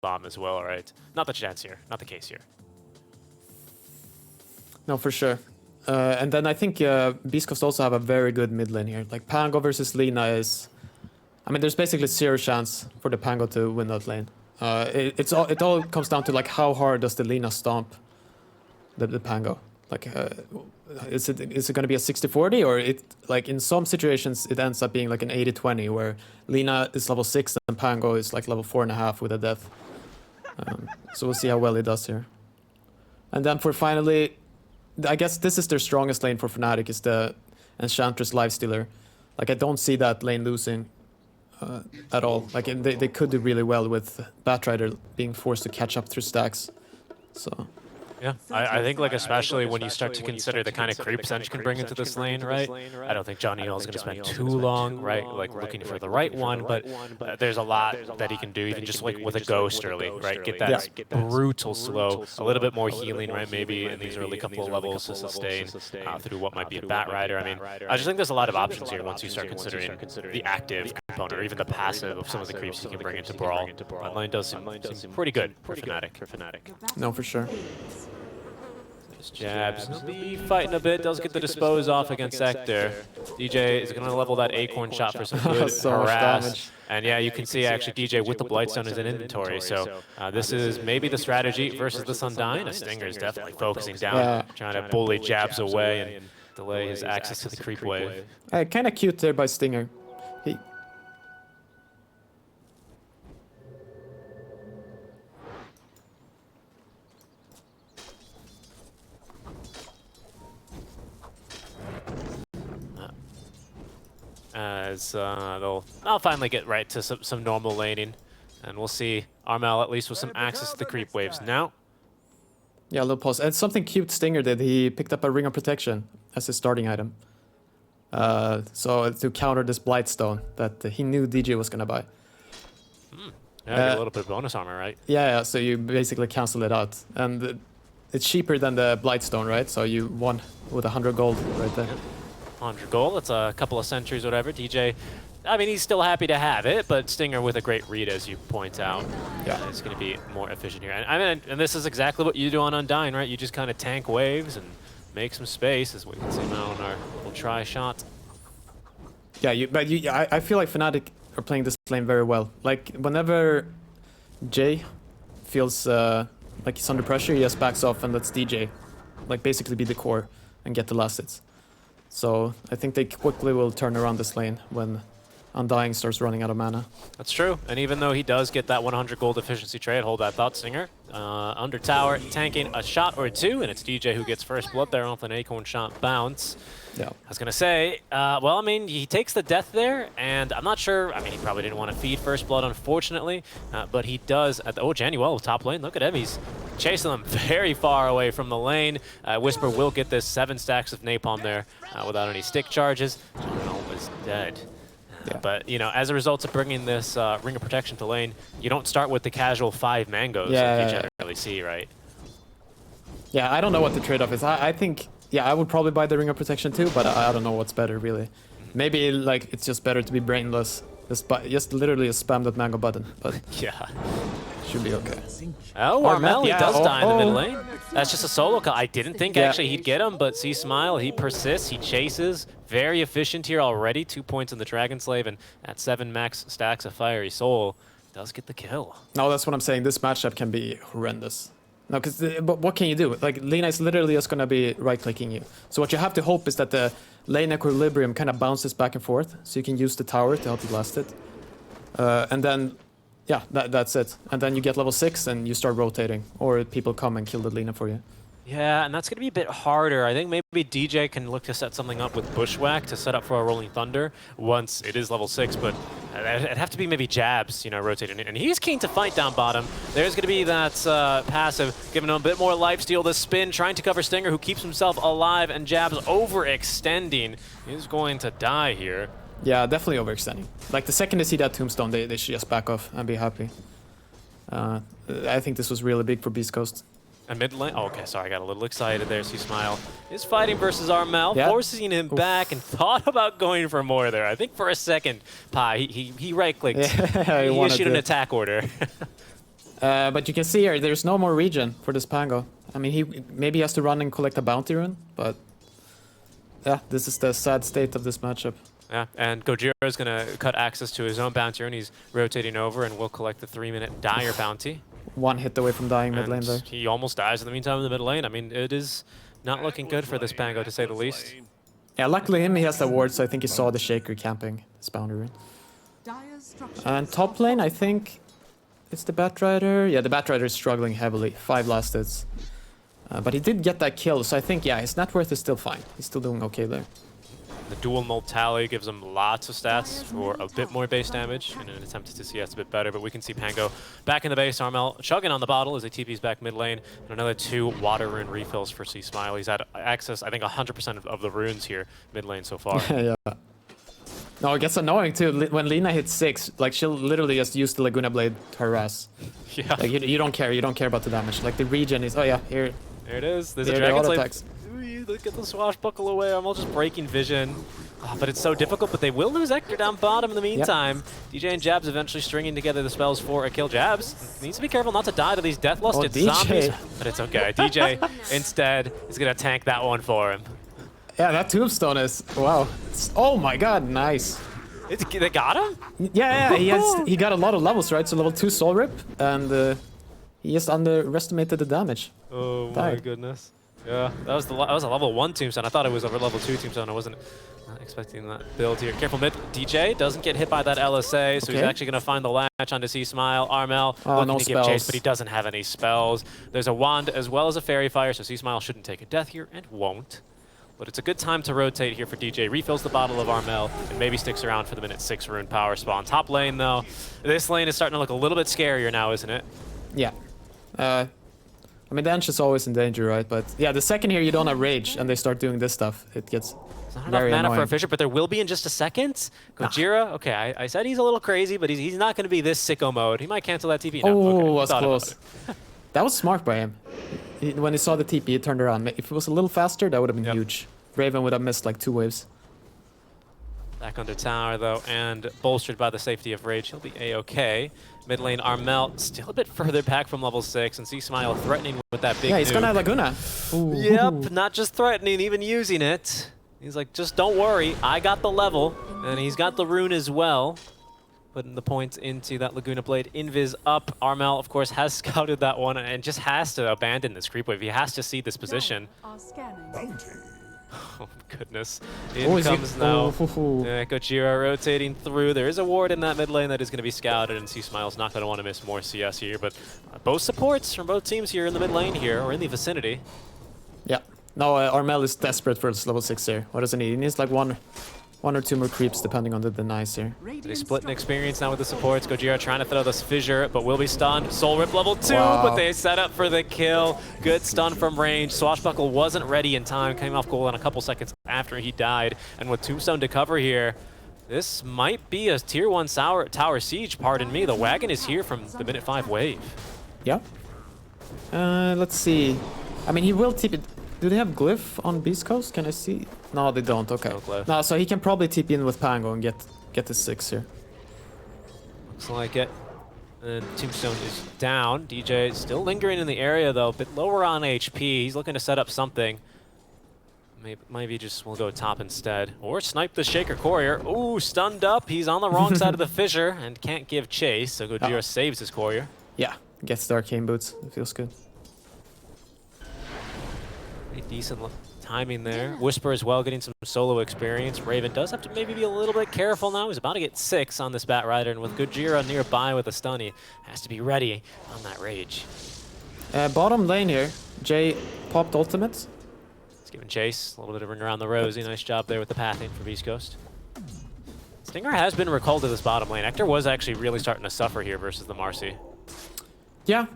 bomb as well, right? Not the chance here, not the case here. No, for sure. And then I think beastcoast also have a very good mid lane here. Like Pango versus Lina is... I mean, there's basically zero chance for the Pango to win that lane. It all comes down to like how hard does the Lina stomp the Pango. Like, is it going to be a 60-40 or it like in some situations it ends up being like an 80-20 where Lina is level 6 and Pango is like level 4.5 with a death. So we'll see how well he does here. And then for finally, I guess this is their strongest lane for Fnatic is the Enchantress Lifestealer. Like I don't see that lane losing at all. Like they could do really well with Batrider being forced to catch up through stacks. So. Yeah, I think like especially when you start to consider the kind of creep Sench can bring into this lane, right? I don't think Johnny Hill is going to spend too long, right, like looking for the right one, but there's a lot that he can do, even just like with a Ghost early, right? Get that brutal slow, a little bit more healing, right, maybe in these early couple of levels to sustain through what might be a Batrider. I mean, I just think there's a lot of options here once you start considering the active component or even the passive of some of the creeps you can bring into Brawl. That lane does seem pretty good for Fnatic. No, for sure. Jabs. He'll be fighting a bit. Does get the dispose off against Aster. DJ is going to level that acorn shot for some good harass. And yeah, you can see actually DJ with the Blightstone is in inventory. So this is maybe the strategy versus this Undying. A Stinger is definitely focusing down, trying to bully Jabs away and delay his access to the creep wave. Kind of cute there by Stinger. As they'll finally get right to some normal laning. And we'll see Armel at least with some access to the creep waves now. Yeah, a little pause. And something cute Stinger did. He picked up a Ring of Protection as his starting item. So to counter this Blightstone that he knew DJ was going to buy. Yeah, get a little bit of bonus armor, right? Yeah, so you basically cancel it out. And it's cheaper than the Blightstone, right? So you won with 100 gold right there. 100 gold, that's a couple of centuries or whatever. DJ, I mean, he's still happy to have it, but Stinger with a great read, as you point out. Yeah, it's going to be more efficient here. And I mean, and this is exactly what you do on Undying, right? You just kind of tank waves and make some space, as we can see now on our little try shot. Yeah, I feel like Fnatic are playing this lane very well. Like, whenever Jay feels like he's under pressure, he just backs off and lets DJ, like, basically be the core and get the last hits. So I think they quickly will turn around this lane when Undying starts running out of mana. That's true. And even though he does get that 100 gold efficiency trade, hold that thought, Stinger. Under tower, tanking a shot or two, and it's DJ who gets first blood there off an acorn shot bounce. Yeah. I was going to say, well, I mean, he takes the death there, and I'm not sure, I mean, he probably didn't want to feed first blood, unfortunately, but he does at the, oh, Januel, top lane, look at him, he's chasing them very far away from the lane. Whisper will get this 7 stacks of napalm there without any stick charges. Januel was dead. Yeah. But, you know, as a result of bringing this Ring of Protection to lane, you don't start with the casual 5 mangoes that you generally see, right? Yeah, I don't know what the trade-off is. I think, yeah, I would probably buy the Ring of Protection too, but I don't know what's better, really. Maybe, like, it's just better to be brainless. Just literally spam that mango button, but yeah, should be okay. Oh, Armel, he does die in the mid lane. That's just a solo kill. I didn't think actually he'd get him, but see Smile, he persists, he chases. Very efficient here already. 2 points in the Dragon Slave, and at 7 max stacks of Fiery Soul, does get the kill. No, that's what I'm saying. This matchup can be horrendous. No, because but what can you do? Like, Lina is literally just going to be right-clicking you. So what you have to hope is that the lane equilibrium kind of bounces back and forth, so you can use the tower to help you blast it. And then, yeah, that's it. And then you get level 6 and you start rotating, or people come and kill the Lina for you. Yeah, and that's going to be a bit harder. I think maybe DJ can look to set something up with Bushwhack to set up for a Rolling Thunder once it is level 6, but it'd have to be maybe Jabs, you know, rotating it. And he's keen to fight down bottom. There's going to be that passive, giving him a bit more lifesteal. The spin, trying to cover Stinger, who keeps himself alive, and Jabs overextending. He's going to die here. Yeah, definitely overextending. Like, the second they see that tombstone, they should just back off and be happy. I think this was really big for beastcoast. A mid lane? Oh, okay, sorry, I got a little excited there. See Smile is fighting versus Armel, forcing him back, and thought about going for more there. I think for a second, he right-clicked. Yeah, he issued an attack order. But you can see here, there's no more regen for this Pango. I mean, he maybe has to run and collect a bounty rune, but yeah, this is the sad state of this matchup. Yeah, and Gojira is going to cut access to his own bounty rune. He's rotating over and will collect the 3-minute Dire bounty. One hit away from dying mid lane there. He almost dies in the meantime in the mid lane. I mean, it is not looking good for this Pango, to say the least. Yeah, luckily he has the ward, so I think he saw the Shaker camping his bounty rune. And top lane, I think it's the Batrider. Yeah, the Batrider is struggling heavily. 5 last hits. But he did get that kill, so I think, yeah, his net worth is still fine. He's still doing okay there. The dual null tally gives him lots of stats for a bit more base damage in an attempt to see that's a bit better, but we can see Pango back in the base. Armel chugging on the bottle as he TP's back mid lane, and another 2 water rune refills for C Smile. He's had access, I think, 100% of the runes here mid lane so far. Yeah. No, it gets annoying too. When Lina hits 6, like she'll literally just use the Laguna Blade to harass. Yeah. Like you don't care about the damage. Like the regen is, oh yeah, here. There it is. There's a There, Dragon auto Slave. attacks. Look at the swashbuckle away. I'm all just breaking vision. Oh, but it's so difficult, but they will lose Hector down bottom in the meantime. Yep. DJ and Jabs eventually stringing together the spells for a kill. Jabs needs to be careful not to die to these death-lusted zombies. But it's okay. DJ instead is going to tank that one for him. Yeah, that tombstone is, wow. Oh my god, nice. They got him? Yeah, he got a lot of levels, right? So level 2 Soul Rip, and he just underestimated the damage. Oh my goodness. Yeah, that was a level 1 tombstone. I thought it was a level 2 tombstone. I wasn't expecting that build here. Careful mid. DJ doesn't get hit by that LSA, so he's actually going to find the latch onto C Smile. Armel looking to give chase, but he doesn't have any spells. There's a wand as well as a fairy fire, so C Smile shouldn't take a death here and won't. But it's a good time to rotate here for DJ. Refills the bottle of Armel and maybe sticks around for the minute 6 rune power spawn. Top lane though, this lane is starting to look a little bit scarier now, isn't it? Yeah. I mean, the Ench is always in danger, right? But yeah, the second here you don't have rage and they start doing this stuff, it gets not very enough mana annoying. for a Fissure, but there will be in just a second. Gojira, okay, I said he's a little crazy, but he's not going to be this sicko mode. He might cancel that TP now. Oh, okay, that's close. That was smart by him. When he saw the TP, he turned around. If it was a little faster, that would have been huge. Raven would have missed like 2 waves. Back under tower though, and bolstered by the safety of Rage, he'll be a-okay. Mid lane Armel still a bit further back from level 6, and C Smile threatening with that big. Yeah, he's nuke. gonna have Laguna. Ooh. Yep, not just threatening, even using it. He's like, just don't worry, I got the level, and he's got the rune as well. Putting the points into that Laguna Blade. Invis up. Armel, of course, has scouted that one and just has to abandon this creep wave. He has to see this position. Oh, goodness. In comes now. Gojira rotating through. There is a ward in that mid lane that is going to be scouted, and C Smile's not going to want to miss more CS here. But both supports from both teams here in the mid lane here, or in the vicinity. Yeah. No, Armel is desperate for this level 6 here. What does he need? He needs like one or 2 more creeps, depending on the denies here. They split an experience now with the supports. Gojira trying to throw this fissure, but will be stunned. Soul Rip level 2, but they set up for the kill. Good stun from range. Swashbuckle wasn't ready in time, came off cooldown a couple seconds after he died. And with Tombstone to cover here, this might be a tier 1 tower siege, pardon me. The wagon is here from the minute 5 wave. Yeah. Let's see. I mean, he will TP. Do they have Glyph on Beast Coast? Can I see? No, they don't. Okay. No, so he can probably TP in with Pango and get the 6 here. Looks like it. And Tombstone is down. DJ is still lingering in the area, though. A bit lower on HP. He's looking to set up something. Maybe just we'll go top instead. Or snipe the Shaker Courier. Ooh, stunned up. He's on the wrong side of the fissure and can't give chase. So Gojira saves his Courier. Yeah, gets the Arcane Boots. It feels good. Pretty decent timing there. Whisper as well, getting some solo experience. Raven does have to maybe be a little bit careful now. He's about to get 6 on this Batrider, and with Gojira nearby with a stun, he has to be ready on that rage. Bottom lane here. Jay popped ultimates. He's giving chase. A little bit of ring around the rosy. Nice job there with the pathing for Beast Coast. Stinger has been recalled to this bottom lane. Hector was actually really starting to suffer here versus the Marcy. Yeah.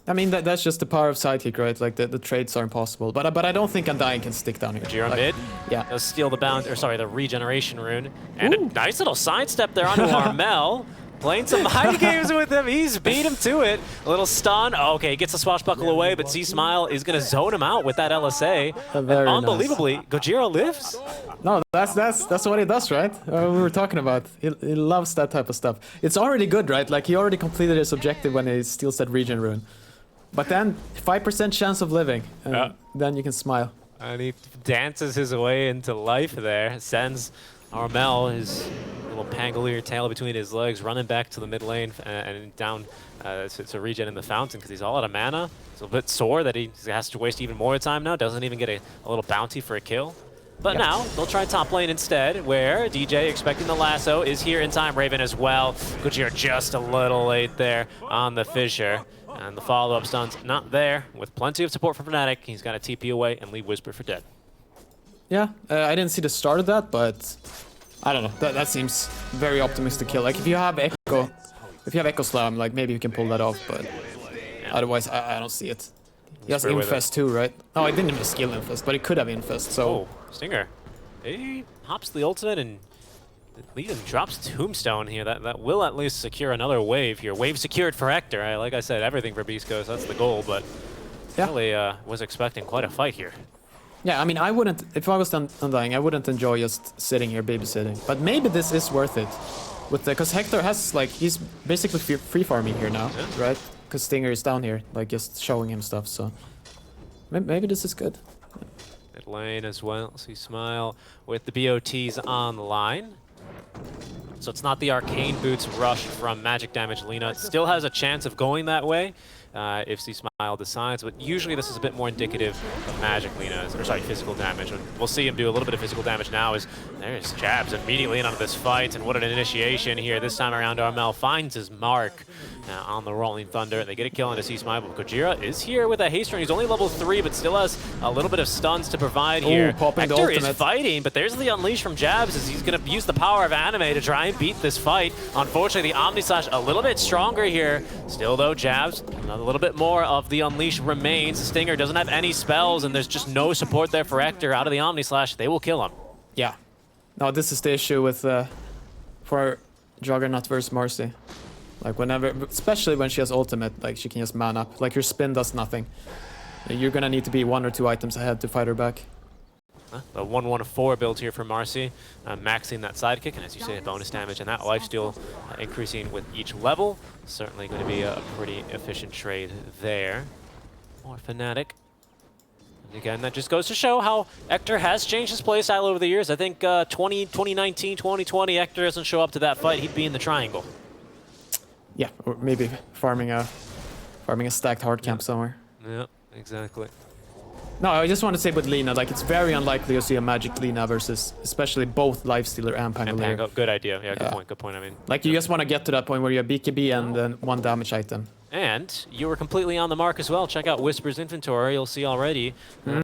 I mean, that's just the power of Sidekick, right? Like, the trades are impossible. But I don't think Undying can stick down here. Gojira like, mid. Yeah. Does steal the bound, or sorry, the regeneration rune. And a nice little sidestep there onto Armel. Playing some mind games with him. He's beat him to it. A little stun. Okay, gets the swashbuckle away, but C-Smile is going to zone him out with that LSA. Very Unbelievably, nice. Gojira lives. No, that's what he does, right? We were talking about. He loves that type of stuff. It's already good, right? Like, he already completed his objective when he steals that regen rune. But then, 5% chance of living. And then you can smile. And he dances his way into life there. Sends Armel, his little pangolier tail between his legs, running back to the mid lane and down to regen in the fountain because he's all out of mana. It's a bit sore that he has to waste even more time now. Doesn't even get a little bounty for a kill. But now they'll try top lane instead, where DJ, expecting the lasso, is here in time. Raven as well. Gojira just a little late there on the fissure. And the follow-up stun's not there. With plenty of support from Fnatic, he's got a TP away and leave Whisper for dead. Yeah, I didn't see the start of that, but I don't know. That seems very optimistic kill. Like, if you have Echo Slam, like, maybe you can pull that off, but otherwise, I don't see it. He has Infest too, right? No, I didn't even skill Infest, but he could have Infest, so... Oh, Stinger. He hops the ultimate and Leon drops Tombstone here. That will at least secure another wave here. Wave secured for Hector. Like I said, everything for Beast Coast, that's the goal, but really was expecting quite a fight here. Yeah, I mean, I wouldn't, if I was Undying, I wouldn't enjoy just sitting here babysitting. But maybe this is worth it. Because Hector has, like, he's basically free farming here now, right? Because Stinger is down here, like, just showing him stuff, so... Maybe this is good. Mid lane as well, see Smile with the BOTs on the line. So it's not the Arcane Boots rush from magic damage Lina. It still has a chance of going that way if C-Smile decides, but usually this is a bit more indicative of magic Lina, or sorry, physical damage. We'll see him do a little bit of physical damage now as there's jabs immediately in onto this fight, and what an initiation here. This time around, Armel finds his mark on the Rolling Thunder. They get a kill into C-Smile, but Gojira is here with a haste rune. He's only level 3, but still has a little bit of stuns to provide here. Hector is fighting, but there's the Unleash from Jabs as he's going to use the power of Anime to try and beat this fight. Unfortunately, the Omni Slash a little bit stronger here. Still, though, Jabs, a little bit more of the Unleash remains. Stinger doesn't have any spells, and there's just no support there for Hector. Out of the Omni Slash, they will kill him. Yeah. No, this is the issue with for Juggernaut versus Marcy. Like, whenever, especially when she has ultimate, like, she can just man up. Like, your spin does nothing. You're gonna need to be 1 or 2 items ahead to fight her back. The 1-1-4 build here for Marcy, maxing that sidekick, and as you say, bonus damage and that lifesteal increasing with each level. Certainly going to be a pretty efficient trade there. More Fnatic. And again, that just goes to show how Hector has changed his playstyle over the years. I think 2019, 2020, Hector doesn't show up to that fight, he'd be in the triangle. Yeah, or maybe farming a stacked hard camp somewhere. Yeah, exactly. No, I just want to say with Lina, like, it's very unlikely to see a magic Lina versus especially both Lifestealer and Pangolier. Good idea. Yeah, good point. I mean, like, you just want to get to that point where you have BKB and then 1 damage item. And you were completely on the mark as well. Check out Whisper's inventory. You'll see already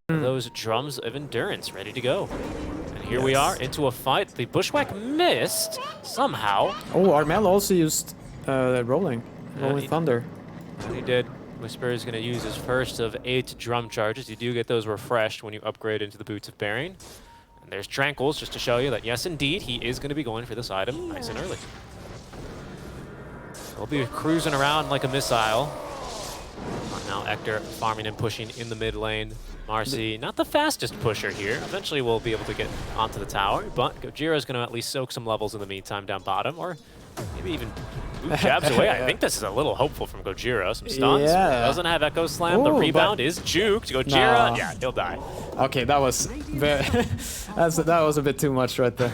those drums of endurance ready to go. And here we are into a fight. The Bushwhack missed somehow. Oh, Armel also used Rolling Thunder. He did. Whisper is going to use his first of 8 drum charges. You do get those refreshed when you upgrade into the Boots of Bearing. And there's Tranquils, just to show you that, yes, indeed, he is going to be going for this item nice and early. He'll be cruising around like a missile. Now Hector farming and pushing in the mid lane. Marcy, not the fastest pusher here. Eventually we'll be able to get onto the tower, but Gojira's going to at least soak some levels in the meantime down bottom, or maybe even jabs away. I think this is a little hopeful from Gojira. Some stuns. Yeah. Doesn't have Echo Slam. The rebound is juked. Gojira, yeah, he'll die. Okay, that was very that was a bit too much right there.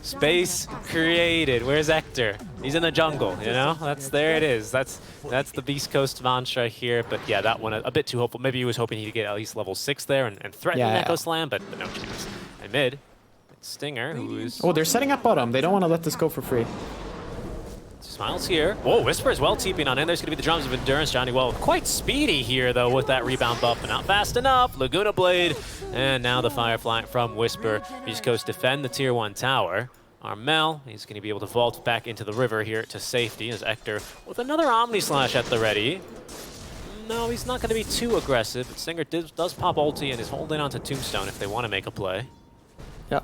Space created. Where's Hector? He's in the jungle, you know? There it is. That's the Beast Coast mantra here. But yeah, that one a bit too hopeful. Maybe he was hoping he'd get at least level 6 there and threaten Echo Slam, but no chance. And mid, it's Stinger, who is... Oh, they're setting up bottom. They don't want to let this go for free. Smiles here. Whoa, Whisper as well TPing on in. There's going to be the drums of endurance. Johnny Well quite speedy here, though, with that rebound buff, but not fast enough. Laguna Blade, and now the Firefly from Whisper. Beast Coast defend the tier 1 tower. Armel, he's going to be able to vault back into the river here to safety as Hector with another Omni Slash at the ready. No, he's not going to be too aggressive. Stinger does pop ulti and is holding on to Tombstone if they want to make a play. Yeah.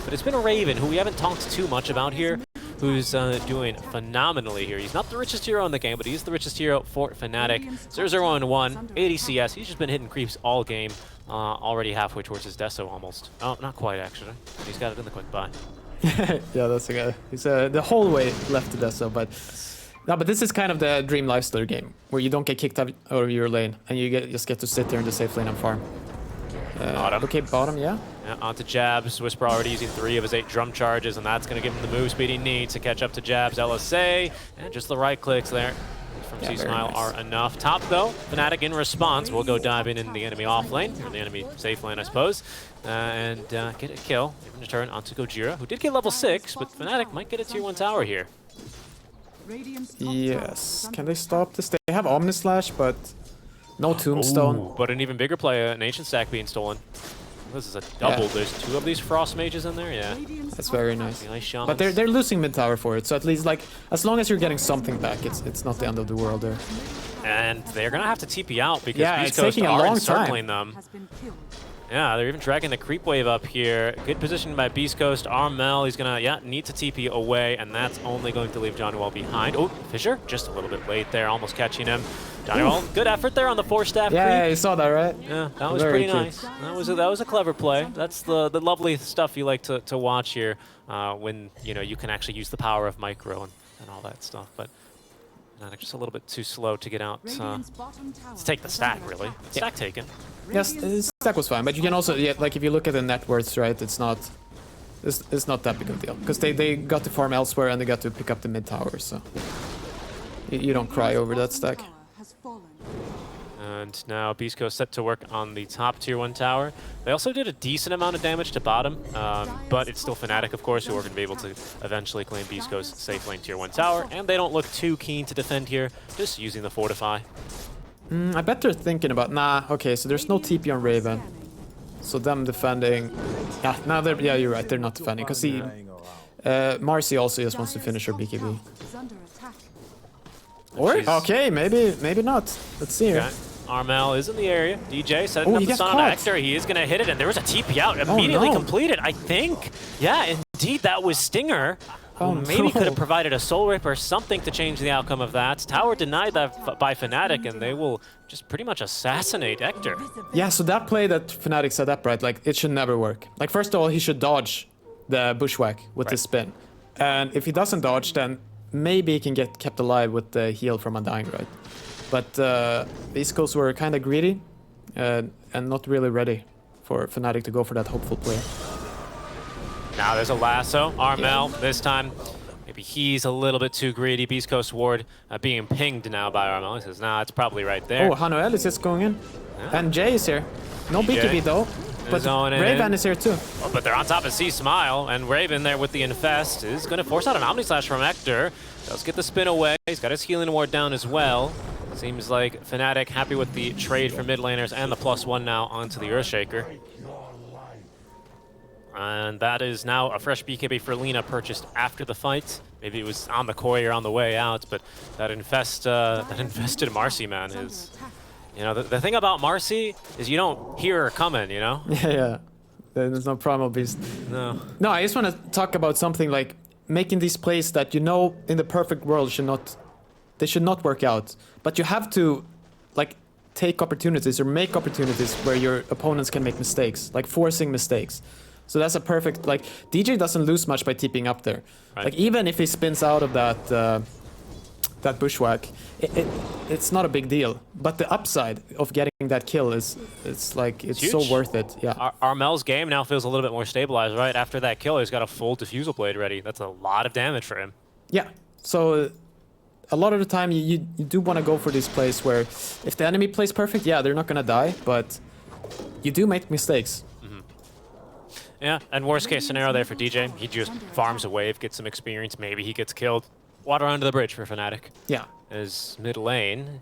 but it's been Raven, who we haven't talked too much about here, who's doing phenomenally here. He's not the richest hero in the game, but he's the richest hero for Fnatic. 0-0-1, 80 CS. He's just been hitting creeps all game, already halfway towards his Deso almost. Oh, not quite, actually. He's got it in the quick buy. Yeah, that's the guy. He's the whole way left to Deso, but... No, but this is kind of the dream lifestyle game, where you don't get kicked out of your lane, and you just get to sit there in the safe lane and farm. Bottom. Okay, bottom, yeah. Yeah, onto Jabs. Whisper already using 3 of his 8 drum charges, and that's going to give him the move speed he needs to catch up to Jabs. LSA, and just the right clicks there from C-Smile nice. are enough. Top, though, Fnatic in response will go diving in the enemy off lane, or the enemy safe lane, I suppose, and get a kill. Even to turn onto Gojira, who did get level 6, but Fnatic might get a tier 1 tower here. Yes. Can they stop this? They have Omnislash, but no Tombstone. Ooh, but an even bigger play, an Ancient Stack being stolen. This is a double. Yeah. There's 2 of these Frost Mages in there, yeah. That's very nice. Nice but they're losing mid tower for it, so at least, like, as long as you're getting something back, it's not the end of the world there. And they're gonna have to TP out because it's taking a long encircling time. them. Yeah, they're even dragging the creep wave up here. Good position by beastcoast. Armel, he's gonna, need to TP away, and that's only going to leave Johnny Well behind. Oh, Fisher, just a little bit late there, almost catching him. Johnny Well, good effort there on the 4-staff creep. Yeah, you saw that, right? Yeah, that was pretty nice. That was a clever play. That's the lovely stuff you like to watch here when, you can actually use the power of micro and all that stuff. But just a little bit too slow to get out to take the stack, really. Stack taken. Yes, the stack was fine, but you can also, like, if you look at the net worths, right, it's not that big of a deal. Because they got to farm elsewhere and they got to pick up the mid tower, so you don't cry over that stack. And now beastcoast set to work on the top tier 1 tower. They also did a decent amount of damage to bottom, but it's still Fnatic, of course, who are going to be able to eventually claim beastcoast's safe lane tier 1 tower, and they don't look too keen to defend here, just using the Fortify. I bet they're thinking about, okay, so there's no TP on Raven. So them defending, yeah, you're right, they're not defending, because Marcy also just wants to finish her BKB. Or, okay, maybe not. Let's see here. Okay. Armel is in the area. DJ setting up the Son of Aster. He is going to hit it, and there was a TP out immediately completed, I think. Yeah, indeed, that was Stinger. Maybe could have provided a Soul Rip or something to change the outcome of that. Tower denied that by Fnatic, and they will just pretty much assassinate Hector. Yeah, so that play that Fnatic set up, right, like, it should never work. Like, first of all, he should dodge the bushwhack with his spin. And if he doesn't dodge, then maybe he can get kept alive with the heal from Undying, right? But East Coast were kind of greedy and not really ready for Fnatic to go for that hopeful play. Now there's a lasso. Armel, this time, maybe he's a little bit too greedy. Beast Coast Ward being pinged now by Armel. He says, nah, it's probably right there. Oh, Hanuel is just going in. Yeah. And Jay is here. No BKB though. But Raven is here too. Oh, but they're on top of C-Smile, and Raven there with the Infest is going to force out an Omnislash from Hector. Does get the spin away. He's got his healing ward down as well. Seems like Fnatic happy with the trade for mid laners and the +1 now onto the Earthshaker. And that is now a fresh BKB for Lina purchased after the fight. Maybe it was on the Koi or on the way out, but that infested Marcy, man, is... the thing about Marcy is you don't hear her coming, Yeah. There's no Primal Beast. No. No, I just want to talk about something like making these plays that in the perfect world should not work out. But you have to, like, take opportunities or make opportunities where your opponents can make mistakes, like forcing mistakes. So that's a perfect, like, DJ doesn't lose much by TPing up there. Right. Like, even if he spins out of that bushwhack, it's not a big deal. But the upside of getting that kill it's so worth it. Yeah. Armel's game now feels a little bit more stabilized, right? After that kill, he's got a full diffusal blade ready. That's a lot of damage for him. Yeah. So a lot of the time you do want to go for these plays where if the enemy plays perfect, yeah, they're not gonna die, but you do make mistakes. Yeah, and worst case scenario there for DJ, he just farms a wave, gets some experience, maybe he gets killed. Water under the bridge for Fnatic. Yeah. As mid lane,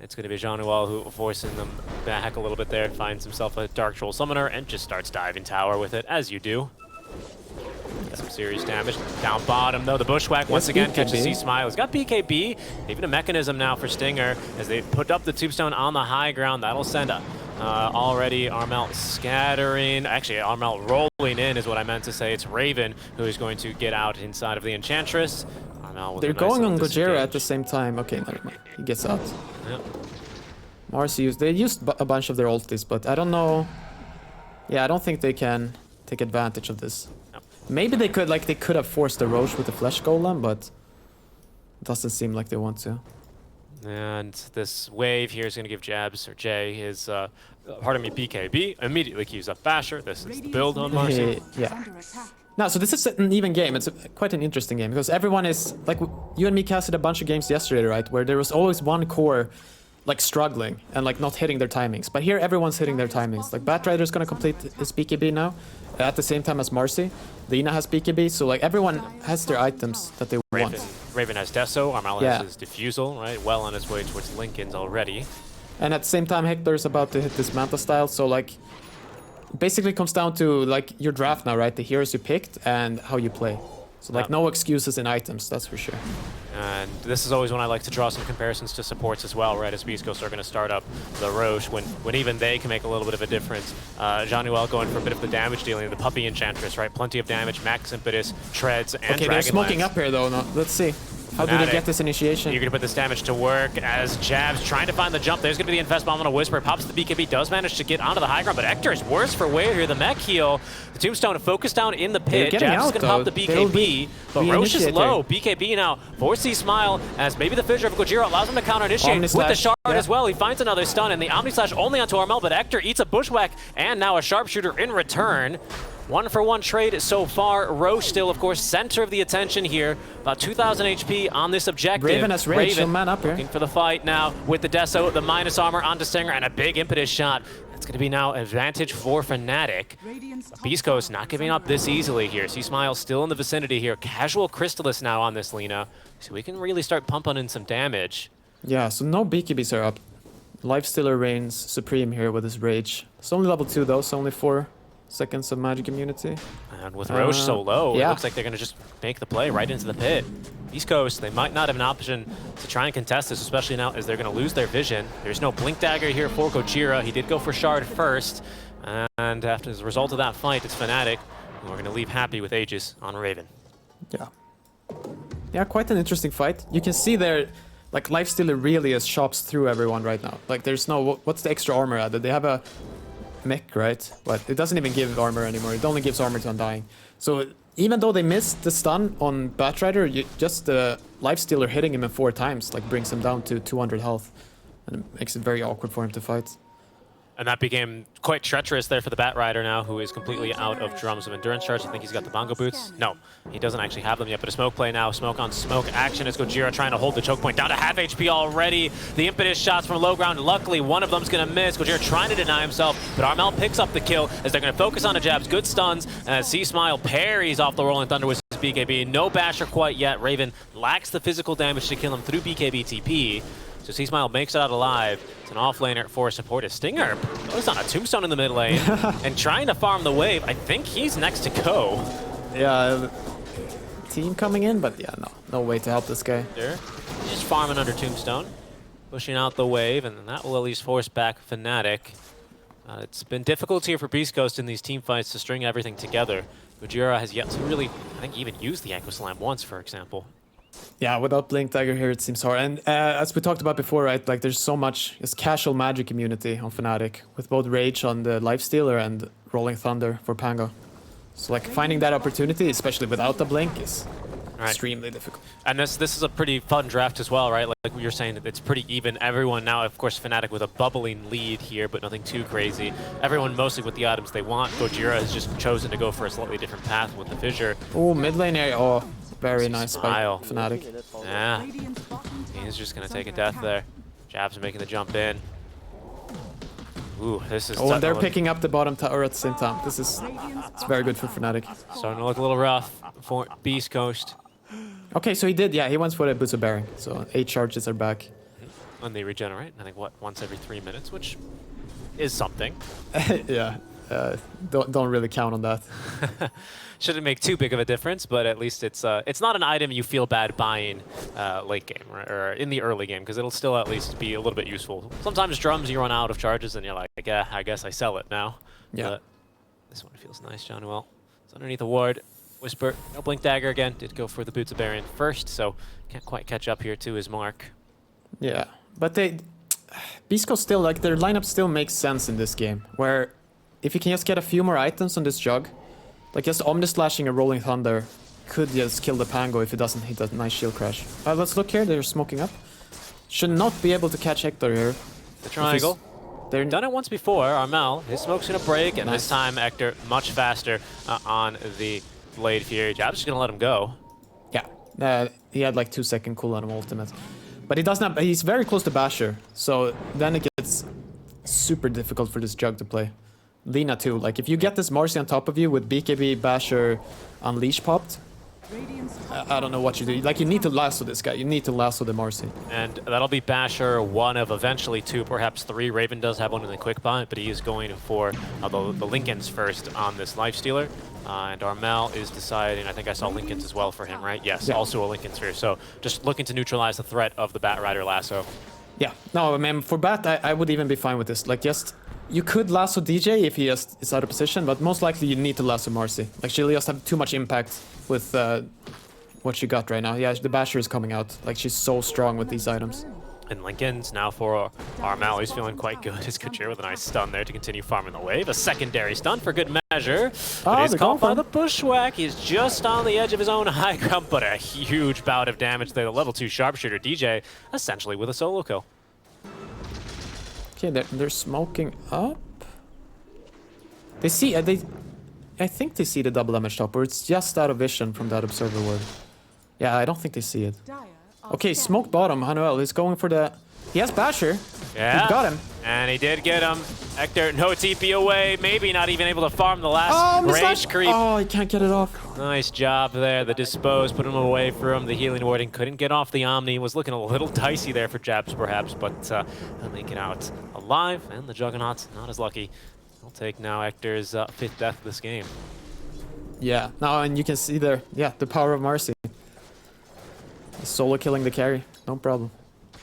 it's going to be Jean-Noel who forcing them back a little bit there, finds himself a Dark Troll Summoner, and just starts diving tower with it, as you do. Some serious damage. Down bottom, though, the Bushwhack once again catches C-Smile. He's got BKB, even a mechanism now for Stinger, as they put up the Tombstone on the high ground. That'll send a Already Armel scattering. Actually, Armel rolling in is what I meant to say. It's Raven who is going to get out inside of the Enchantress. Armel with They're a nice going little on Gojira at disengage. the same time. Okay, never mind. He gets out. Yep. Mars they used a bunch of their ultis, but I don't know. Yeah, I don't think they can take advantage of this. No. Maybe they could have forced the Roche with the Flesh Golem, but it doesn't seem like they want to. And this wave here is going to give Jabs, or Jay, his, pardon me, BKB, immediately queues up Basher. This is the build on Marcy. Yeah. No, so this is an even game. It's quite an interesting game because everyone is, like, you and me casted a bunch of games yesterday, right? Where there was always one core, like, struggling and, like, not hitting their timings. But here, everyone's hitting their timings. Like, Batrider's gonna complete his BKB now at the same time as Marcy. Lina has BKB, so, like, everyone has their items that they want. Raven has Deso, Armel Yeah. has his Diffusal, right? Well on his way towards Linken's already. And at the same time, Hector's about to hit this Manta style, so, like, basically comes down to, like, your draft now, right? The heroes you picked and how you play. So, like, no excuses in items, that's for sure. And this is always when I like to draw some comparisons to supports as well, right? As beastcoast are going to start up the Roche when even they can make a little bit of a difference. Jean-Noel going for a bit of the damage dealing, the Puppy Enchantress, right? Plenty of damage, max impetus, treads, and Okay, they're smoking up here, though. No, let's see. How do they get this initiation? You're going to put this damage to work as Jabs trying to find the jump. There's going to be the Infest Bomb on a Whisper. Pops the BKB, does manage to get onto the high ground, but Hector is worse for wear here. The mech heal. The Tombstone focused down in the pit. Jabs is going to pop the BKB, but Roche is low. BKB now for C-Smile as maybe the Fissure of Gojira allows him to counter-initiate with the Shard as well. He finds another stun, and the Omni Slash only onto Armel, but Hector eats a Bushwhack, and now a Sharpshooter in return. 1-for-1 trade so far. Roche still, of course, center of the attention here. About 2,000 HP on this objective. Raven has Rage, so man up here. Looking for the fight now with the Deso, the minus armor onto Stinger, and a big impetus shot. That's going to be now advantage for Fnatic. beastcoast not giving up this easily here. C-Smile still in the vicinity here. Casual Crystallis now on this Lina. So we can really start pumping in some damage. Yeah, so no BKBs are up. Lifestealer reigns supreme here with his Rage. It's only level 2 though, so only 4 seconds of magic immunity. And with Roche so low, yeah. It looks like they're going to just make the play right into the pit. beastcoast, they might not have an option to try and contest this, especially now as they're going to lose their vision. There's no Blink Dagger here for Gojira. He did go for Shard first. And after as a result of that fight, it's Fnatic who are going to leave happy with Aegis on Raven. Yeah. Yeah, quite an interesting fight. You can see their, like, Lifestealer really is chops through everyone right now. Like, there's no, what's the extra armor added? They have a mech, right? But it doesn't even give armor anymore. It only gives armor to Undying. So even though they missed the stun on Batrider, just the Lifestealer hitting him in 4 times, like, brings him down to 200 health. And it makes it very awkward for him to fight. And that became quite treacherous there for the Batrider now, who is completely out of drums of endurance charge. I think he's got the bongo boots. No, he doesn't actually have them yet, but a smoke play now. Smoke on smoke action as Gojira trying to hold the choke point down to half HP already. The impetus shots from low ground. Luckily, one of them's going to miss. Gojira trying to deny himself, but Armel picks up the kill as they're going to focus on the Jabs. Good stuns as C-Smile parries off the Rolling Thunder with his BKB. No Basher quite yet. Raven lacks the physical damage to kill him through BKB TP. So C-Smile makes it out alive. It's an offlaner for a supportive. Stinger goes on a Tombstone in the mid lane and trying to farm the wave. I think he's next to go. Yeah, team coming in, but yeah, no way to help this guy. There. He's just farming under Tombstone, pushing out the wave, and that will at least force back Fnatic. It's been difficult here for beastcoast in these team fights to string everything together. Gojira has yet to really, I think, even use the Echo Slam once, for example. Yeah, without Blink Dagger here, it seems hard. And as we talked about before, right, like there's so much casual magic immunity on Fnatic with both Rage on the Lifestealer and Rolling Thunder for Pango. So like finding that opportunity, especially without the Blink, is extremely difficult. And this is a pretty fun draft as well, right? Like we were saying, it's pretty even. Everyone now, of course, Fnatic with a bubbling lead here, but nothing too crazy. Everyone mostly with the items they want. Gojira has just chosen to go for a slightly different path with the Fissure. Oh, mid lane area. Oh, very nice by Fnatic. Yeah, he's just going to take a death there. Jabs are making the jump in. Ooh, this is... Oh, and they're picking up the bottom tower at the same time. This is it's very good for Fnatic. Starting to look a little rough for beastcoast. Okay, so he did, yeah, he went for the Boots of Bearing. So 8 charges are back. And they regenerate, I think, what, once every 3 minutes, which is something. Yeah. don't really count on that. Shouldn't make too big of a difference, but at least it's not an item you feel bad buying late game or in the early game, because it'll still at least be a little bit useful. Sometimes drums you run out of charges and you're like, yeah, I guess I sell it now. Yeah. But this one feels nice, John. Well, it's underneath a ward. Whisper, no blink dagger again. Did go for the boots of Baron first, so can't quite catch up here to his mark. Yeah, but beastcoast still, like, their lineup still makes sense in this game, where if you can just get a few more items on this jug, like just Omnislashing a Rolling Thunder could just kill the Pango if it doesn't hit a nice shield crash. Let's look here, they're smoking up. Should not be able to catch Hector here. The triangle. They've done it once before. Armel, his smoke's gonna break, and this time Hector much faster on the Blade Fury. Jab's just gonna let him go. Yeah, he had like 2-second cooldown on ultimate. But he doesn't have, he's very close to Basher, so then it gets super difficult for this jug to play. Lina too, like if you get this Marcy on top of you with BKB, Basher, Unleash popped, I don't know what you do. Like, you need to lasso this guy, you need to lasso the Marcy. And that'll be Basher, one of eventually 2, perhaps 3. Raven does have one in the quick buy, but he is going for the Lincolns first on this Lifestealer. And Armel is deciding, I think I saw Lincolns as well for him, right? Yes, yeah. Also a Lincoln Sphere. So just looking to neutralize the threat of the Bat Rider lasso. Yeah, no, I mean, for Bat, I would even be fine with this. Like, just, you could lasso DJ if he just is out of position, but most likely you need to lasso Marcy. Like, she'll just have too much impact with what she got right now. Yeah, the Basher is coming out. Like, she's so strong with these items. And Lincoln's now for Armel. He's feeling quite good. His Kujir with a nice stun there to continue farming the wave. A secondary stun for good measure. But he's caught by the bushwhack. He's just on the edge of his own high ground, but a huge bout of damage there. The level 2 sharpshooter DJ essentially with a solo kill. Okay, they're smoking up. They see, I think they see the double damage top, or it's just out of vision from that observer ward. Yeah, I don't think they see it. Okay, smoked bottom. Hanuel is going for the... He has Basher. Yeah. He got him. And he did get him. Hector, no TP away. Maybe not even able to farm the last rage creep. Oh, he can't get it off. Nice job there. The dispose put him away from the healing warding. Couldn't get off the Omni. Was looking a little dicey there for Jabs, perhaps, but he'll make it out alive. And the Juggernaut's not as lucky. He'll take now Hector's 5th death of this game. Yeah. Now, and you can see there, yeah, the power of Marcy. Solo killing the carry, no problem.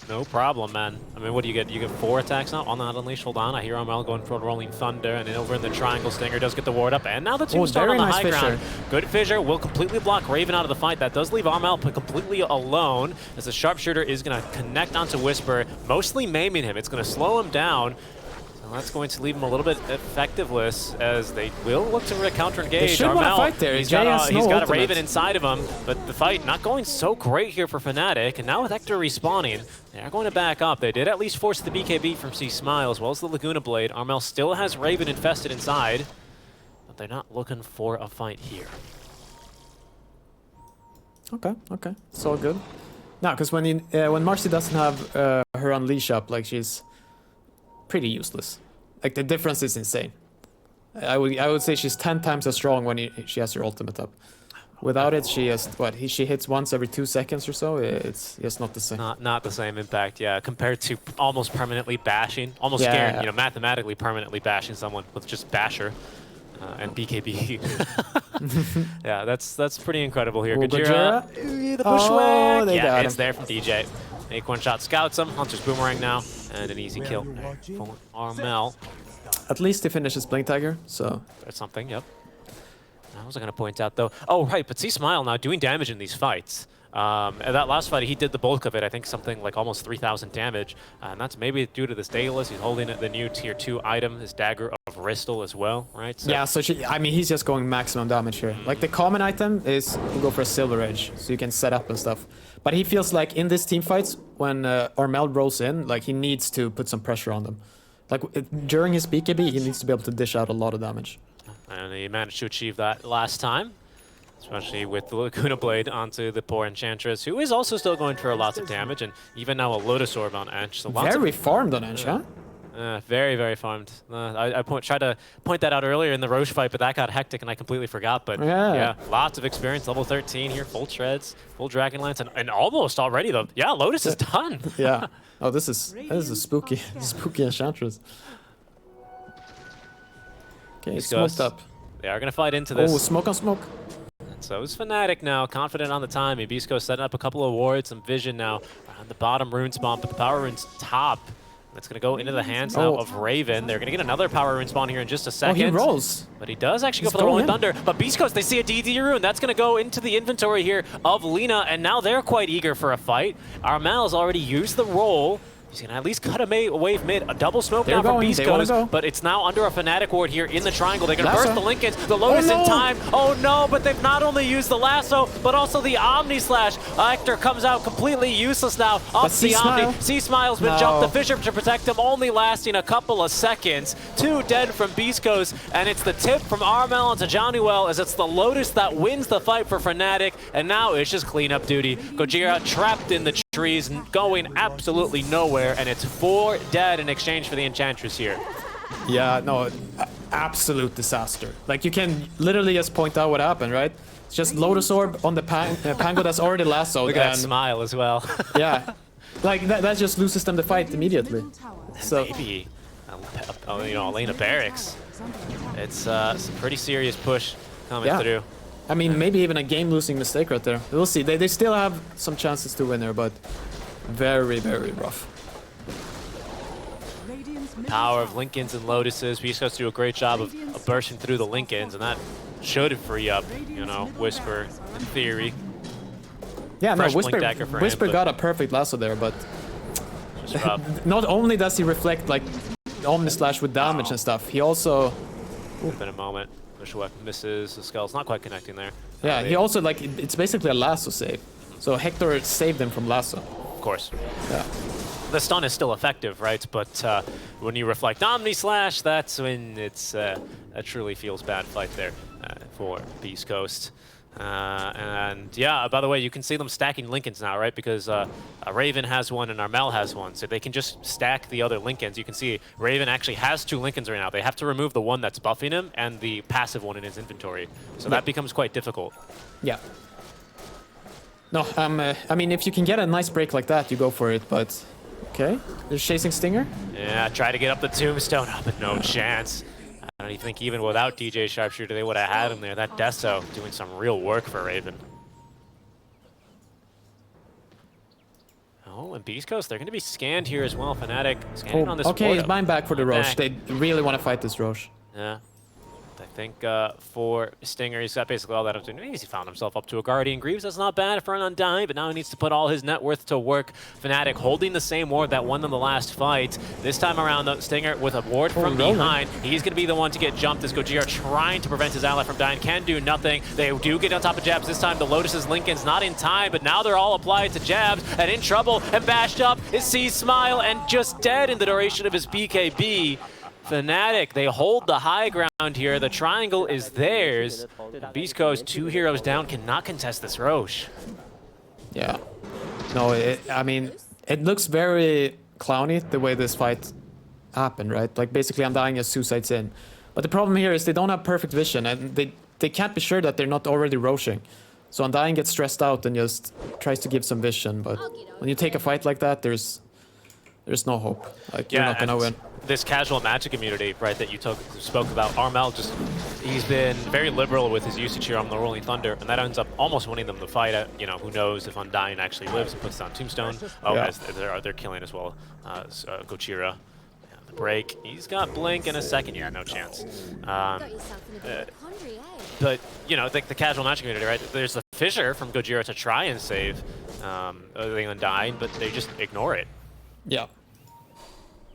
No problem, man. I mean, what do you get? You get 4 attacks now on that Unleash. Hold on, I hear Armel going for a Rolling Thunder, and then over in the Triangle, Stinger does get the ward up, and now the tombstone on the high ground. Good Fissure will completely block Raven out of the fight. That does leave Armel completely alone, as the Sharpshooter is going to connect onto Whisper, mostly maiming him. It's going to slow him down. So that's going to leave him a little bit effectiveless, as they will look to counter engage. They should want to fight there. He's got a Raven inside of him, but the fight not going so great here for Fnatic. And now with Hector respawning, they're going to back up. They did at least force the BKB from C Smile as well as the Laguna Blade. Armel still has Raven infested inside, but they're not looking for a fight here. Okay, it's all good. No, because when Marcy doesn't have her Unleash up, like, she's pretty useless. Like, the difference is insane. I would say she's 10 times as strong when she has her ultimate up. Without it, she has she hits once every 2 seconds or so. It's just not the same. Not the same impact, yeah. Compared to almost permanently bashing, almost scared, you know, mathematically permanently bashing someone with just Basher and BKB. Yeah, that's pretty incrable here. Gajira, the bushwhack. Yeah, it's there from DJ. Make one shot, scouts him. Hunter's boomerang now, and an easy kill for Armel. At least he finishes Blink Tiger, so that's something. Yep. I was going to point out though. Oh right, but see Smile now doing damage in these fights. And that last fight, he did the bulk of it. I think something like almost 3,000 damage, and that's maybe due to this Daedalus. He's holding the new tier 2 item, his Dagger of Ristal as well, right? So yeah, so I mean, he's just going maximum damage here. Like, the common item is you go for a Silver Edge, so you can set up and stuff. But he feels like in this team fights, when Armel rolls in, like, he needs to put some pressure on them. Like, during his BKB, he needs to be able to dish out a lot of damage. And he managed to achieve that last time. Especially with the Laguna Blade onto the poor Enchantress, who is also still going for lots of damage, and even now a Lotus Orb on Ench. So very farmed on Ench, huh? Very, very farmed. I tried to point that out earlier in the Roche fight, but that got hectic and I completely forgot. But yeah, lots of experience, level 13 here, full shreds, full Dragonlance, and almost already though. Yeah, Lotus is done. Yeah. Oh, this is a spooky Enchantress. Okay, smoked up. They are going to fight into this. Oh, smoke on smoke. And so is Fnatic now, confident on the time. beastcoast setting up a couple of wards, some vision now on the bottom rune spawn, but the power rune's top. That's going to go into the hands now of Raven. They're going to get another power rune spawn here in just a second. Oh, he rolls. But he does actually go for the Rolling Thunder. But beastcoast, they see a DD rune. That's going to go into the inventory here of Lina, and now they're quite eager for a fight. Armel's already used the roll. He's going to at least cut a wave mid. A double smoke now from beastcoast, but it's now under a Fnatic ward here in the triangle. They're going to burst the Linkens. The Lotus in time. Oh no, but they've not only used the lasso, but also the Omni Slash. Aster comes out completely useless now off the Omni. C-Smile's been jumped. The Fissure to protect him, only lasting a couple of seconds. 2 dead from beastcoast, and it's the tip from Armel onto Johnny as it's the Lotus that wins the fight for Fnatic, and now it's just cleanup duty. Gojira trapped in the trees, going absolutely nowhere, and it's 4 dead in exchange for the Enchantress here. Yeah, no, absolute disaster. Like, you can literally just point out what happened, right? It's just Lotus Orb on the Pango that's already lassoed. Look at that smile as well. Yeah, like that just loses them the fight immediately. So maybe, you know, Elena Barracks. It's a pretty serious push coming through. I mean, maybe even a game-losing mistake right there. We'll see. They still have some chances to win there, but very, very rough. Power of Linkens and Lotuses. beastcoast do a great job of bursting through the Linkens, and that should free up, you know, Whisper in theory. Yeah, no, Whisper got a perfect lasso there, but not only does he reflect like Omni Slash with damage and stuff, he also... Would've been a moment. Bushwhack misses, the skull's not quite connecting there. Yeah, he also, like, it's basically a lasso save. So Hector saved him from lasso. Of course. Yeah. The stun is still effective, right? But when you reflect Omni Slash, that's when it's that truly feels bad fight there for beastcoast. And yeah, by the way, you can see them stacking Linkens now, right? Because Raven has one and Armel has one, so they can just stack the other Linkens. You can see Raven actually has 2 Linkens right now. They have to remove the one that's buffing him and the passive one in his inventory. So that becomes quite difficult. Yeah. No, I mean, if you can get a nice break like that, you go for it, but... Okay, they're chasing Stinger? Yeah, try to get up the tombstone, but no chance. I don't even think even without DJ Sharpshooter, they would have had him there. That Deso doing some real work for Raven. Oh, and beastcoast, they're going to be scanned here as well. Fnatic scanning on this okay, he's buying back for the Roche. They really want to fight this Roche. Yeah. I think for Stinger, he's got basically all that up to. He found himself up to a Guardian Greaves. That's not bad for an Undying, but now he needs to put all his net worth to work. Fnatic holding the same ward that won them the last fight. This time around, though, Stinger with a ward from behind. He's going to be the one to get jumped as Gojira trying to prevent his ally from dying. Can do nothing. They do get on top of Jabs this time. The Lotus's Linken's not in time, but now they're all applied to Jabs. And in trouble and bashed up is C-Smile and just dead in the duration of his BKB. Fnatic, they hold the high ground here. The triangle is theirs. beastcoast, 2 heroes down, cannot contest this Roche. Yeah. No, I mean, it looks very clowny the way this fight happened, right? Like, basically, Undying as suicides in. But the problem here is they don't have perfect vision, and they can't be sure that they're not already roaching. So Undying gets stressed out and just tries to give some vision, but when you take a fight like that, there's no hope. Like, you're not gonna win. This casual magic immunity, right, that you spoke about, Armel he's been very liberal with his usage here on the Rolling Thunder, and that ends up almost winning them the fight. You know, who knows if Undying actually lives and puts down Tombstone. Oh, as they're killing as well. Gojira, the break. He's got Blink in a second. Yeah, no chance. But, you know, the casual magic immunity, right? There's the Fissure from Gojira to try and save the Undying, but they just ignore it. Yeah.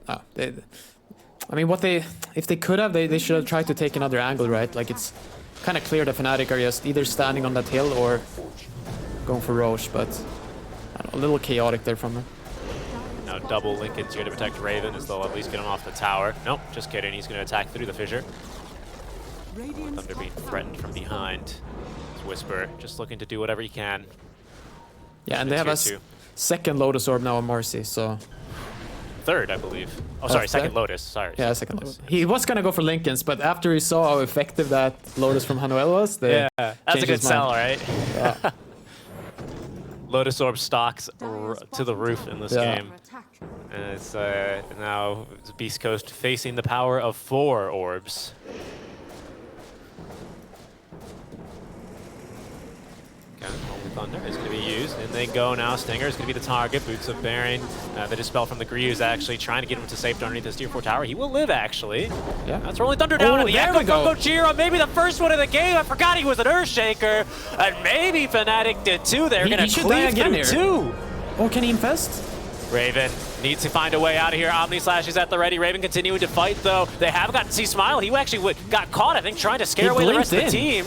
I mean, if they could have, they should have tried to take another angle, right? Like, it's kind of clear that Fnatic are just either standing on that hill or going for Roche, but I don't know, a little chaotic there from them. Now double Linkens here to protect Raven as they'll at least get him off the tower. Nope, just kidding. He's going to attack through the Fissure. Thunder being threatened from behind. Whisper just looking to do whatever he can. Yeah, and they have a second Lotus Orb now on Marcy, so... Third, I believe. Oh, sorry, second Lotus. Sorry. Yeah, second Lotus. He was gonna go for Linkens, but after he saw how effective that Lotus from Hanuel was, that's a good sell, right? Yeah. Lotus Orb stocks to the roof in this game. And it's now beastcoast facing the power of 4 orbs. Thunder is going to be used, and they go now. Stinger is going to be the target. Boots of Baron. The dispel from the Gree is actually trying to get him to safety underneath this tier 4 tower. He will live, actually. Yeah. That's Rolling Thunder down, and the there echo we from go. Gojira, maybe the first one of the game. I forgot he was an Earthshaker, and maybe Fnatic did too. They're going to cleave through two. Oh, can he infest? Raven needs to find a way out of here. Omni Slash is at the ready. Raven continuing to fight, though. They have gotten C-Smile. He actually got caught, I think, trying to scare away the rest of the team.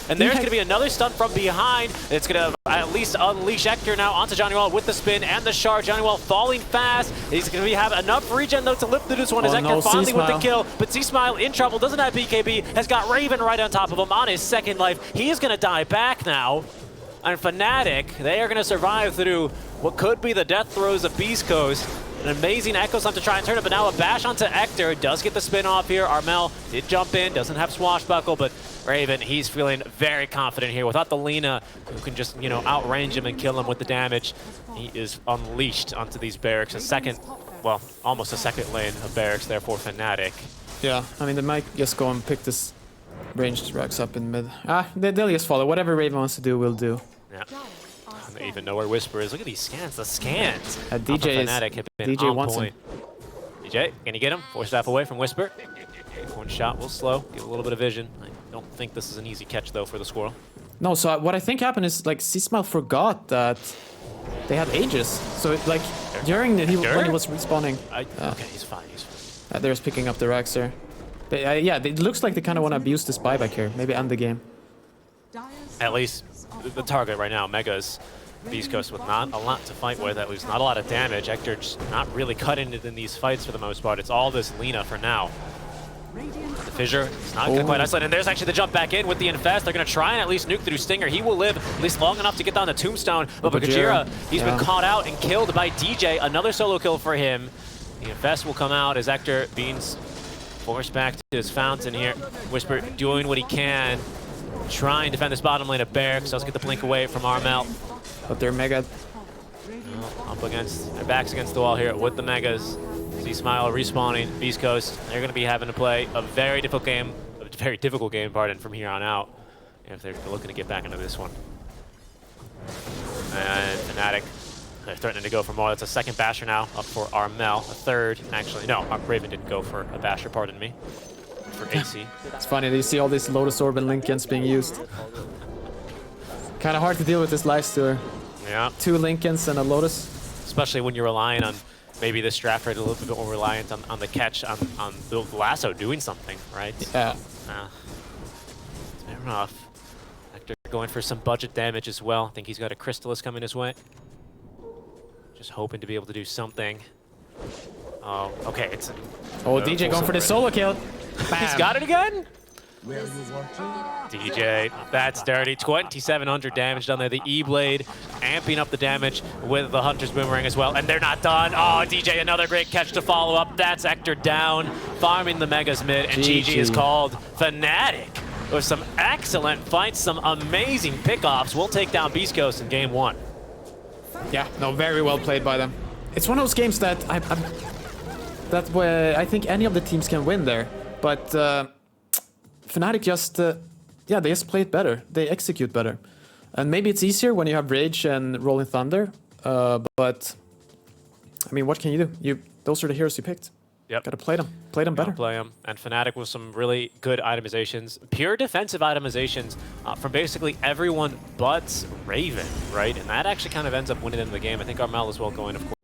And there's going to be another stun from behind. It's going to at least unleash Hector now onto Johnny Wall with the spin and the shard. Johnny Wall falling fast. He's going to have enough regen, though, to live through this one. As Hector finally with the kill. But C-Smile in trouble, doesn't have BKB, has got Raven right on top of him on his second life. He is going to die back now. And Fnatic, they are going to survive through what could be the death throes of Beast Coast. An amazing Echo Slam to try and turn it, but now a bash onto Hector. Does get the spin off here. Armel did jump in, doesn't have Swashbuckle, but Raven, he's feeling very confident here. Without the Lina, who can just, you know, outrange him and kill him with the damage, he is unleashed onto these barracks. A second, well, almost a second lane of barracks there for Fnatic. Yeah, I mean, they might just go and pick this ranged Rex up in mid. They'll just follow. Whatever Raven wants to do, will do. Yeah. They even know where Whisper is. Look at these scans. The scans. DJ Fnatic have been DJ on wants point. Him. DJ, can you get him? 4 staff away from Whisper. One shot will slow. Give a little bit of vision. I don't think this is an easy catch, though, for the Squirrel. No, so what I think happened is, like, C-Smile forgot that they had Aegis. So, like, during when he was respawning... okay, he's fine. He's fine. They're just picking up the Rex there. Yeah, it looks like they kind of want to abuse this buyback here. Maybe end the game. At least the target right now, Megas. Beast Coast with not a lot to fight with, at least not a lot of damage. Hector just not really cutting it in these fights for the most part. It's all this Lina for now. The Fissure is not quite isolated. And there's actually the jump back in with the Infest. They're going to try and at least nuke through Stinger. He will live at least long enough to get down the Tombstone. But Gojira, he's been caught out and killed by DJ. Another solo kill for him. The Infest will come out as Hector beings forced back to his fountain here. Whisper doing what he can. Try and defend this bottom lane of Barracks. Let's get the blink away from Armel. But they're mega. Up against, their backs against the wall here with the Megas. C-Smile respawning, Beast Coast. They're going to be having to play a very difficult game, from here on out, if they're looking to get back into this one. And Fnatic, they're threatening to go for more. That's a second Basher now, up for Armel. A third, actually, no, Raven didn't go for a Basher, pardon me, for AC. It's funny, you see all these Lotus Orb and Lincolns being used. Kind of hard to deal with this lifestealer. Yeah. 2 Lincolns and a Lotus. Especially when you're relying on maybe this draft rate a little bit more reliant on the catch, on the lasso doing something, right? Yeah. Fair enough. Hector going for some budget damage as well. I think he's got a Crystallis coming his way. Just hoping to be able to do something. Oh, okay. DJ going for the solo kill. He's got it again? DJ, that's dirty. 2,700 damage done there. The E-Blade amping up the damage with the Hunter's Boomerang as well. And they're not done. Oh, DJ, another great catch to follow up. That's Hector down, farming the Megas mid. And GG is called. Fnatic with some excellent fights, some amazing pickoffs. We'll take down Beast Coast in game 1. Yeah, no, very well played by them. It's one of those games that I think any of the teams can win there. But Fnatic just, they just play it better. They execute better. And maybe it's easier when you have Rage and Rolling Thunder. But, I mean, what can you do? Those are the heroes you picked. Yep. Gotta play them. Play them better. Play them. And Fnatic with some really good itemizations. Pure defensive itemizations from basically everyone but Raven, right? And that actually kind of ends up winning in the game. I think Armel as well going, of course.